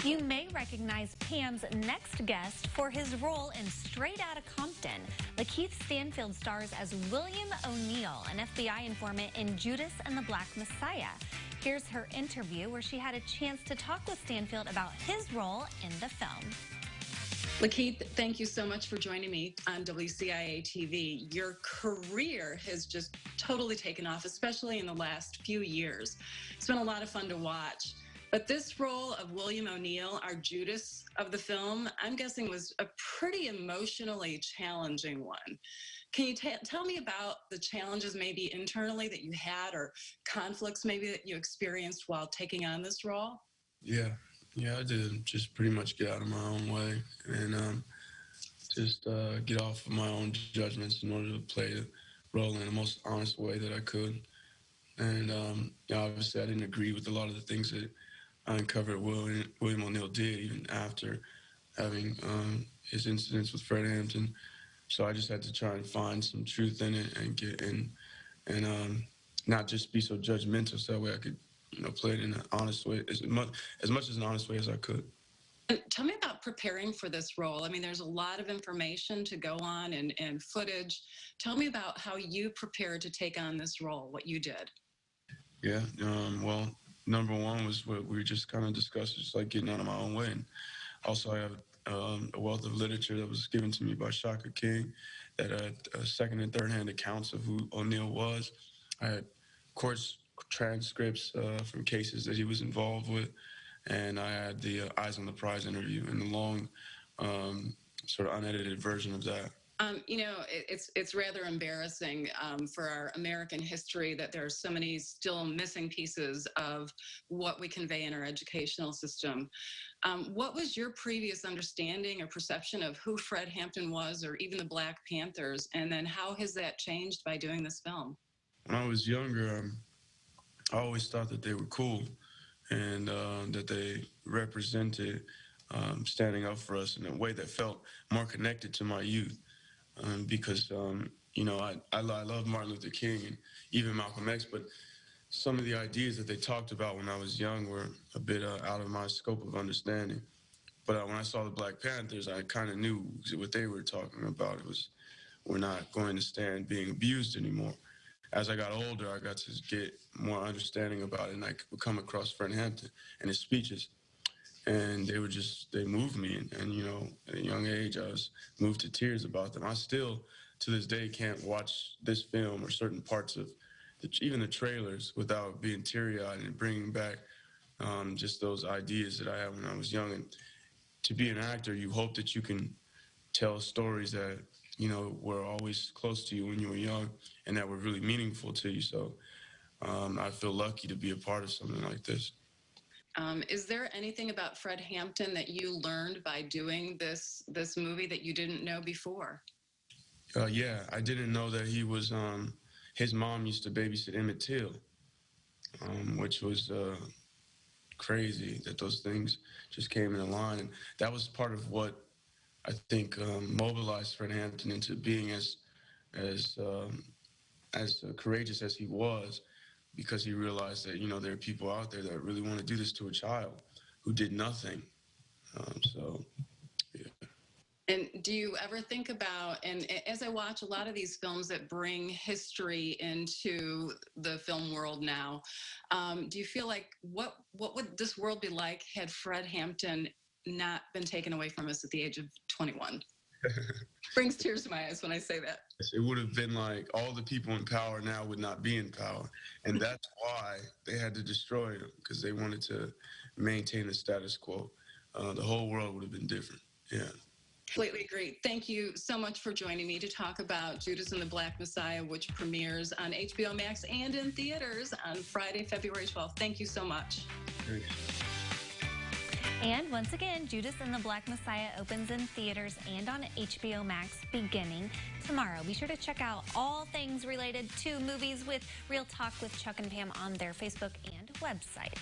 You may recognize Pam's next guest for his role in Straight Outta Compton. Lakeith Stanfield stars as William O'Neill, an FBI informant in Judas and the Black Messiah. Here's her interview where she had a chance to talk with Stanfield about his role in the film. Lakeith, thank you so much for joining me on WCIA TV. Your career has just totally taken off, especially in the last few years. It's been a lot of fun to watch. But this role of William O'Neill, our Judas of the film, I'm guessing was a pretty emotionally challenging one. Can you tell me about the challenges maybe internally that you had, or conflicts maybe that you experienced while taking on this role? Yeah, I did. Just pretty much get out of my own way and just get off of my own judgments in order to play the role in the most honest way that I could. And obviously I didn't agree with a lot of the things that I uncovered William O'Neill did, even after having his incidents with Fred Hampton. So I just had to try and find some truth in it and get in, and not just be so judgmental, so that way I could, play it in an honest way, as much as an honest way as I could. And tell me about preparing for this role. I mean, there's a lot of information to go on and footage. Tell me about how you prepared to take on this role, what you did. Yeah, well, number one was what we just kind of discussed, just like getting out of my own way. And also I have a wealth of literature that was given to me by Shaka King that had second and third hand accounts of who O'Neill was. I had course transcripts from cases that he was involved with, and I had the Eyes on the Prize interview and the long sort of unedited version of that. It's rather embarrassing for our American history that there are so many still missing pieces of what we convey in our educational system. What was your previous understanding or perception of who Fred Hampton was, or even the Black Panthers, and then how has that changed by doing this film? When I was younger, I always thought that they were cool and that they represented standing up for us in a way that felt more connected to my youth. Because, I love Martin Luther King and even Malcolm X, but some of the ideas that they talked about when I was young were a bit out of my scope of understanding. But when I saw the Black Panthers, I kind of knew what they were talking about. It was, we're not going to stand being abused anymore. As I got older, I got to get more understanding about it, and I could come across Fred Hampton and his speeches. And they moved me. And at a young age, I was moved to tears about them. I still, to this day, can't watch this film or certain parts of even the trailers without being teary-eyed and bringing back just those ideas that I had when I was young. And to be an actor, you hope that you can tell stories that, were always close to you when you were young and that were really meaningful to you. So I feel lucky to be a part of something like this. Is there anything about Fred Hampton that you learned by doing this movie that you didn't know before? Yeah, I didn't know that he was, his mom used to babysit Emmett Till, which was crazy that those things just came in line. And that was part of what I think mobilized Fred Hampton into being as courageous as he was, because he realized that, there are people out there that really want to do this to a child who did nothing. Yeah. And do you ever think about, and as I watch a lot of these films that bring history into the film world now, do you feel like what would this world be like had Fred Hampton not been taken away from us at the age of 21? Brings tears to my eyes when I say that. It would have been like all the people in power now would not be in power. And that's why they had to destroy him, because they wanted to maintain the status quo. The whole world would have been different. Yeah. Completely agree. Thank you so much for joining me to talk about Judas and the Black Messiah, which premieres on HBO Max and in theaters on Friday, February 12th. Thank you so much. Thanks. And once again, Judas and the Black Messiah opens in theaters and on HBO Max beginning tomorrow. Be sure to check out all things related to movies with Real Talk with Chuck and Pam on their Facebook and website.